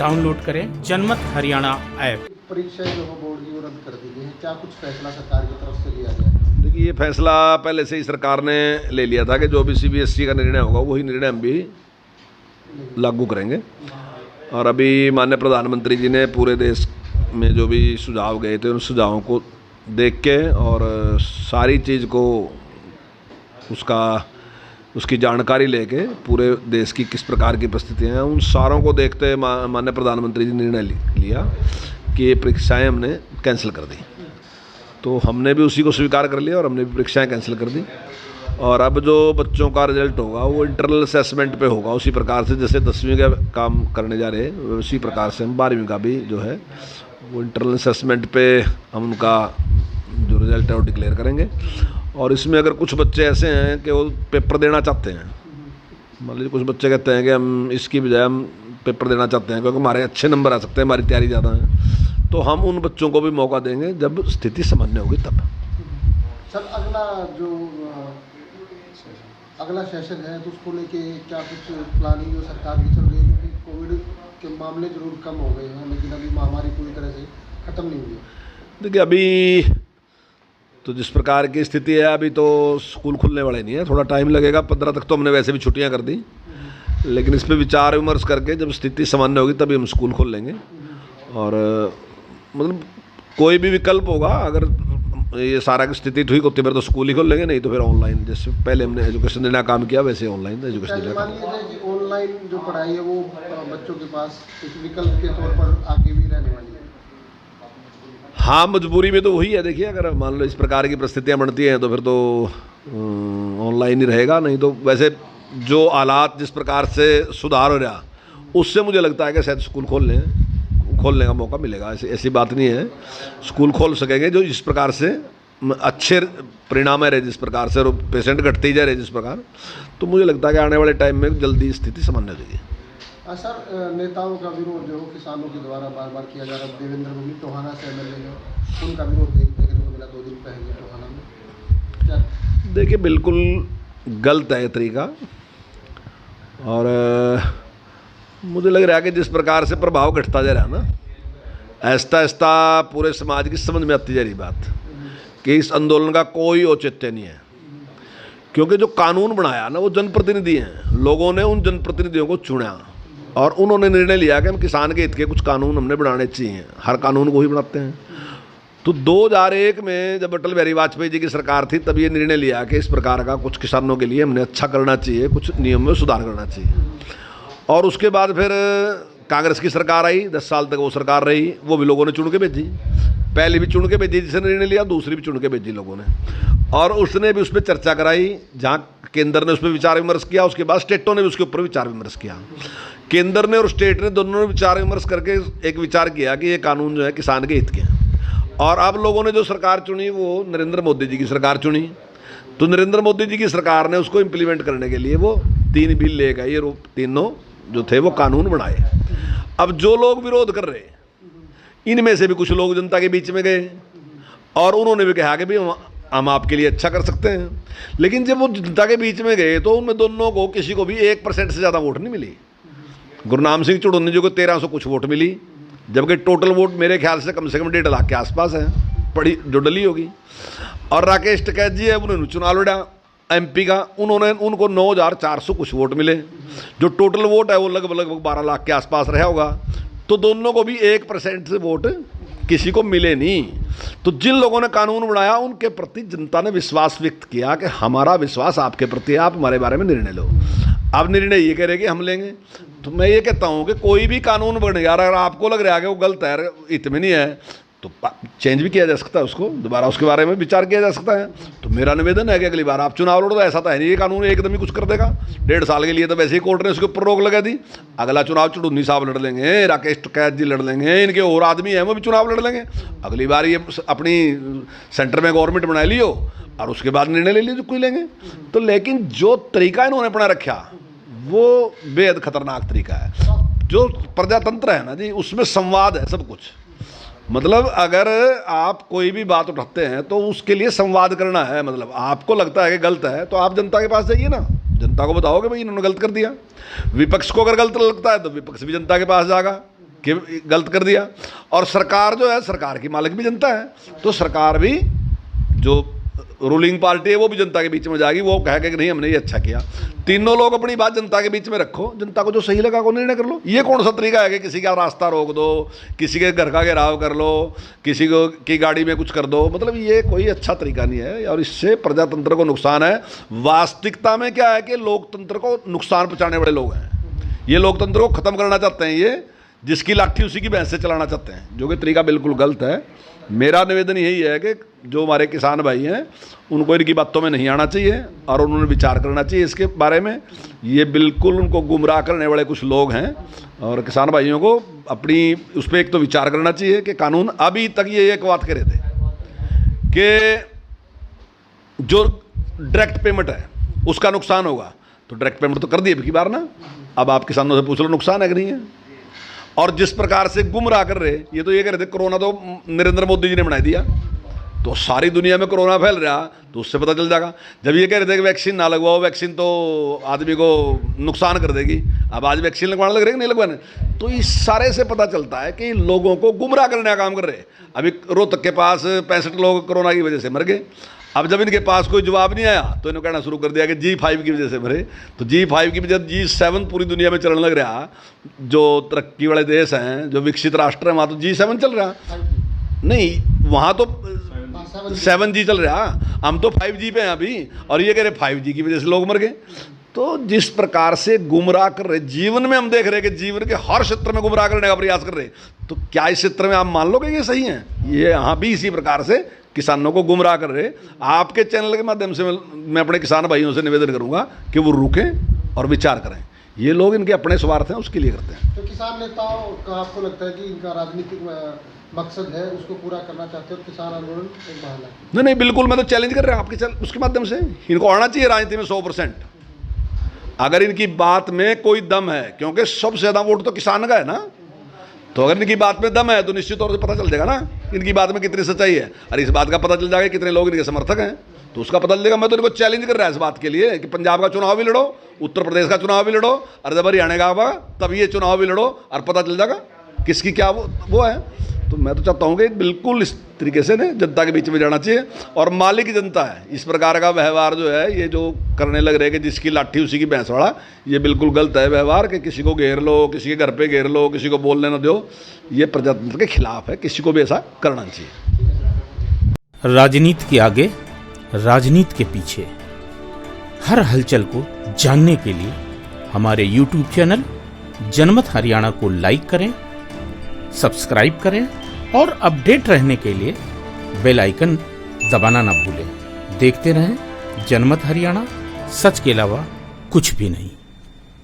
Download करें जनमत Haryana app. परीक्षाएं जो है बोर्ड की वो रद्द कर दी गई है, क्या कुछ फैसला सरकार की तरफ से लिया गया है? देखिए, ये फैसला पहले से ही सरकार ने ले लिया था कि जो भी सीबीएसई का निर्णय होगा वही निर्णय हम भी लागू करेंगे। और अभी माननीय प्रधानमंत्री जी ने पूरे देश में जो भी सुझाव गए थे उन सुझावों को देख के और सारी चीज़ को उसकी जानकारी लेके पूरे देश की किस प्रकार की परिस्थितियाँ हैं उन सारों को देखते माननीय प्रधानमंत्री जी ने निर्णय लिया कि ये परीक्षाएँ हमने कैंसिल कर दी। तो हमने भी उसी को स्वीकार कर लिया और हमने भी परीक्षाएँ कैंसिल कर दी। और अब जो बच्चों का रिजल्ट होगा वो इंटरनल असेसमेंट पे होगा, उसी प्रकार से जैसे 10वीं का काम करने जा रहे हैं उसी प्रकार से हम 12वीं का भी जो है वो इंटरनल असेसमेंट पे हम उनका जो रिजल्ट है वो डिक्लेयर करेंगे। और इसमें अगर कुछ बच्चे ऐसे हैं कि वो पेपर देना चाहते हैं, मान लीजिए कुछ बच्चे कहते हैं कि हम इसकी बजाय हम पेपर देना चाहते हैं क्योंकि हमारे अच्छे नंबर आ सकते हैं, हमारी तैयारी ज़्यादा है, तो हम उन बच्चों को भी मौका देंगे जब स्थिति सामान्य होगी तब। सर, अगला सेशन है तो उसको लेके क्या कुछ प्लानिंग जो सरकार की चल रही है, क्योंकि कोविड के मामले जरूर कम हो गए हैं लेकिन अभी महामारी पूरी तरह से ख़त्म नहीं हुई है। देखिए, अभी तो जिस प्रकार की स्थिति है अभी तो स्कूल खुलने वाले नहीं है, थोड़ा टाइम लगेगा। 15 तक तो हमने वैसे भी छुट्टियां कर दी, लेकिन इस पर विचार विमर्श करके जब स्थिति सामान्य होगी तभी हम स्कूल खोल लेंगे। और मतलब कोई भी विकल्प होगा, अगर ये सारा की स्थिति ठीक होती है फिर तो स्कूल ही खोल लेंगे, नहीं तो फिर ऑनलाइन जैसे पहले हमने एजुकेशन देना काम किया वैसे ऑनलाइन एजुकेशन देना। मान लीजिए कि ऑनलाइन जो पढ़ाई है वो बच्चों के पास एक विकल्प के तौर पर आगे भी रहने वाली है। हाँ, मजबूरी में तो वही है। देखिए, अगर मान लो इस प्रकार की परिस्थितियाँ बनती हैं तो फिर तो ऑनलाइन ही रहेगा, नहीं तो वैसे जो हालात जिस प्रकार से सुधार हो रहा उससे मुझे लगता है कि शायद स्कूल खोलने का मौका मिलेगा। ऐसी बात नहीं है, स्कूल खोल सकेंगे जो इस प्रकार से अच्छे परिणाम है जिस प्रकार से पेशेंट घटते ही जा रहे जिस प्रकार, तो मुझे लगता है कि आने वाले टाइम में जल्दी स्थिति सामान्य हो जाएगी। सर, नेताओं का विरोध जो किसानों के द्वारा बार बार किया जा रहा है, देवेंद्र भूमि टोहाना से एमएलए है, उनका विरोध देखने को मिला 2 दिन पहले टोहाना में। क्या देखिए, बिल्कुल गलत है ये तरीका। और मुझे लग रहा है कि जिस प्रकार से प्रभाव घटता जा रहा है ना, ऐसा ऐसा पूरे समाज की समझ में आती जा रही बात कि इस आंदोलन का कोई औचित्य नहीं है, क्योंकि जो कानून बनाया ना वो जनप्रतिनिधि हैं। लोगों ने उन जनप्रतिनिधियों को चुना और उन्होंने निर्णय लिया कि हम किसान के हित के कुछ कानून हमने बनाने चाहिए, हर कानून को ही बनाते हैं। तो 2001 में जब अटल बिहारी वाजपेयी जी की सरकार थी तब ये निर्णय लिया कि इस प्रकार का कुछ किसानों के लिए हमने अच्छा करना चाहिए, कुछ नियम में सुधार करना चाहिए। और उसके बाद फिर कांग्रेस की सरकार आई, 10 साल तक वो सरकार रही, वो भी लोगों ने चुन के भेजी, पहले भी चुन के भेजी जिसने निर्णय लिया, दूसरी भी चुन के भेजी लोगों ने, और उसने भी उस पर चर्चा कराई। जहाँ केंद्र ने उस पर विचार विमर्श किया, उसके बाद स्टेटों ने भी उसके ऊपर विचार विमर्श किया। केंद्र ने और स्टेट ने दोनों ने विचार विमर्श करके एक विचार किया कि ये कानून जो है किसान के हित के हैं। और अब लोगों ने जो सरकार चुनी वो नरेंद्र मोदी जी की सरकार चुनी, तो नरेंद्र मोदी जी की सरकार ने उसको इम्प्लीमेंट करने के लिए वो 3 बिल ले गए, ये तीनों जो थे वो कानून बनाए। अब जो लोग विरोध कर रहे इनमें से भी कुछ लोग जनता के बीच में गए और उन्होंने भी कहा कि भाई हम आपके लिए अच्छा कर सकते हैं, लेकिन जब वो जनता के बीच में गए तो उनमें दोनों को किसी को भी 1% से ज़्यादा वोट नहीं मिली। गुरनाम सिंह चुड़ौनी जी को 1300 कुछ वोट मिली, जबकि टोटल वोट मेरे ख्याल से कम 1.5 लाख के आसपास है, पड़ी जो डली होगी। और राकेश टिकैत जी है, उन्होंने चुनाव लड़ा एमपी का, उनको 9400 कुछ वोट मिले, जो टोटल वोट है वो लगभग 12 लाख के आसपास रहा होगा। तो दोनों को भी 1% से वोट किसी को मिले नहीं। तो जिन लोगों ने कानून बनाया उनके प्रति जनता ने विश्वास व्यक्त किया कि हमारा विश्वास आपके प्रति है, आप हमारे बारे में निर्णय लो। अब निर्णय ये कह रहे कि हम लेंगे, तो मैं ये कहता हूँ कि कोई भी कानून बन गया अगर आपको लग रहा है कि वो गलत है, हित में नहीं है, तो चेंज भी किया जा सकता है, उसको दोबारा उसके बारे में विचार किया जा सकता है। तो मेरा निवेदन है कि अगली बार आप चुनाव लड़ो तो ऐसा तो है नहीं ये कानून एकदम ही कुछ कर देगा। 1.5 साल के लिए तो वैसे ही कोर्ट ने उसके ऊपर रोक लगा दी। अगला चुनाव चुड़ौनी साहब लड़ लेंगे, राकेश टिकैत जी लड़ लेंगे, इनके और आदमी हैं वो भी चुनाव लड़ लेंगे। अगली बार ये अपनी सेंटर में गवर्नमेंट बना लियो और उसके बाद निर्णय ले लीजिए, कोई लेंगे तो। लेकिन जो तरीका इन्होंने अपना रखा वो बेहद खतरनाक तरीका है। जो प्रजातंत्र है ना जी, उसमें संवाद है सब कुछ। मतलब अगर आप कोई भी बात उठाते हैं तो उसके लिए संवाद करना है। मतलब आपको लगता है कि गलत है तो आप जनता के पास जाइए ना, जनता को बताओ कि भाई इन्होंने गलत कर दिया। विपक्ष को अगर गलत लगता है तो विपक्ष भी जनता के पास जाएगा, कि गलत कर दिया। और सरकार जो है, सरकार की मालिक भी जनता है, तो सरकार भी जो रूलिंग पार्टी है वो भी जनता के बीच में जाएगी, वो कहेगा कि नहीं हमने ये अच्छा किया। तीनों लोग अपनी बात जनता के बीच में रखो, जनता को जो सही लगा वो निर्णय कर लो। ये कौन सा तरीका है कि किसी का रास्ता रोक दो, किसी के घर का घेराव कर लो, किसी को की गाड़ी में कुछ कर दो, मतलब ये कोई अच्छा तरीका नहीं है और इससे प्रजातंत्र को नुकसान है। वास्तविकता में क्या है कि लोकतंत्र को नुकसान पहुँचाने वाले लोग हैं, ये लोकतंत्र को ख़त्म करना चाहते हैं, ये जिसकी लाठी उसी की भैंस से चलाना चाहते हैं, जो कि तरीका बिल्कुल गलत है। मेरा निवेदन यही है कि जो हमारे किसान भाई हैं उनको इनकी बातों में नहीं आना चाहिए और उन्होंने विचार करना चाहिए इसके बारे में। ये बिल्कुल उनको गुमराह करने वाले कुछ लोग हैं और किसान भाइयों को अपनी उस पर एक तो विचार करना चाहिए कि कानून अभी तक ये एक बात कह रहे थे कि जो डायरेक्ट पेमेंट है उसका नुकसान होगा, तो डायरेक्ट पेमेंट तो कर दिए पिछली बार ना, अब आप किसानों से पूछ लो नुकसान है कि नहीं है। और जिस प्रकार से गुमराह कर रहे, ये तो ये कह रहे थे कोरोना तो नरेंद्र मोदी जी ने बना दिया, तो सारी दुनिया में कोरोना फैल रहा तो उससे पता चल जाएगा। जब ये कह रहे थे कि वैक्सीन ना लगवाओ, वैक्सीन तो आदमी को नुकसान कर देगी, अब आज वैक्सीन लगवाने लग रहे नहीं लगवाने, तो इस सारे से पता चलता है कि लोगों को गुमराह करने का काम कर रहे। अभी रोहतक के पास 65 लोग कोरोना की वजह से मर गए। अब जब इनके पास कोई जवाब नहीं आया तो इन्होंने कहना शुरू कर दिया कि G5 की वजह से मरे। तो G5 की वजह G7 पूरी दुनिया में चलने लग रहा, जो तरक्की वाले देश हैं, जो विकसित राष्ट्र हैं, वहाँ तो G7 चल रहा नहीं, वहाँ तो 7G चल रहा, हम तो 5G पे हैं अभी, और ये कह रहे 5G की वजह से लोग मर गए। तो जिस प्रकार से गुमराह कर रहे, जीवन में हम देख रहे हैं कि जीवन के हर क्षेत्र में गुमराह करने का प्रयास कर रहे, तो क्या इस क्षेत्र में आप मान लोगे ये सही है? ये यहाँ भी इसी प्रकार से किसानों को गुमराह कर रहे। आपके चैनल के माध्यम से मैं अपने किसान भाइयों से निवेदन करूंगा कि वो रुकें और विचार करें। ये लोग इनके अपने स्वार्थ हैं उसके लिए करते हैं। तो किसान नेताओं का आपको लगता है कि इनका राजनीतिक मकसद है, उसको पूरा करना चाहते हो, किसान आंदोलन एक बहाना? नहीं, बिल्कुल, मैं तो चैलेंज कर रहा हूँ आपके चैनल उसके माध्यम से। इनको आना चाहिए राजनीति में 100%, अगर इनकी बात में कोई दम है, क्योंकि सबसे ज़्यादा वोट तो किसान का है ना। तो अगर इनकी बात में दम है तो निश्चित तौर से पता चल जाएगा ना इनकी बात में कितनी सच्चाई है, और इस बात का पता चल जाएगा कितने लोग इनके समर्थक हैं, तो उसका पता चल जाएगा। मैं तो इनको चैलेंज कर रहा है इस बात के लिए कि पंजाब का चुनाव भी लड़ो, उत्तर प्रदेश का चुनाव भी लड़ो, और जब हरियाणा का होगा तब ये चुनाव भी लड़ो और पता चल जाएगा किसकी क्या वो है। तो मैं तो चाहता हूँ कि बिल्कुल इस तरीके से ना जनता के बीच में जाना चाहिए, और मालिक जनता है। इस प्रकार का व्यवहार जो है ये जो करने लग रहे हैं कि जिसकी लाठी उसी की भैंस वाला, ये बिल्कुल गलत है व्यवहार कि किसी को घेर लो, किसी के घर पे घेर लो, किसी को बोलने न दो, ये प्रजातंत्र के खिलाफ है, किसी को भी ऐसा करना चाहिए। राजनीति के आगे, राजनीति के पीछे, हर हलचल को जानने के लिए हमारे YouTube चैनल जनमत हरियाणा को लाइक करें, सब्सक्राइब करें और अपडेट रहने के लिए बेल आइकन दबाना ना भूलें। देखते रहें जनमत हरियाणा, सच के अलावा कुछ भी नहीं।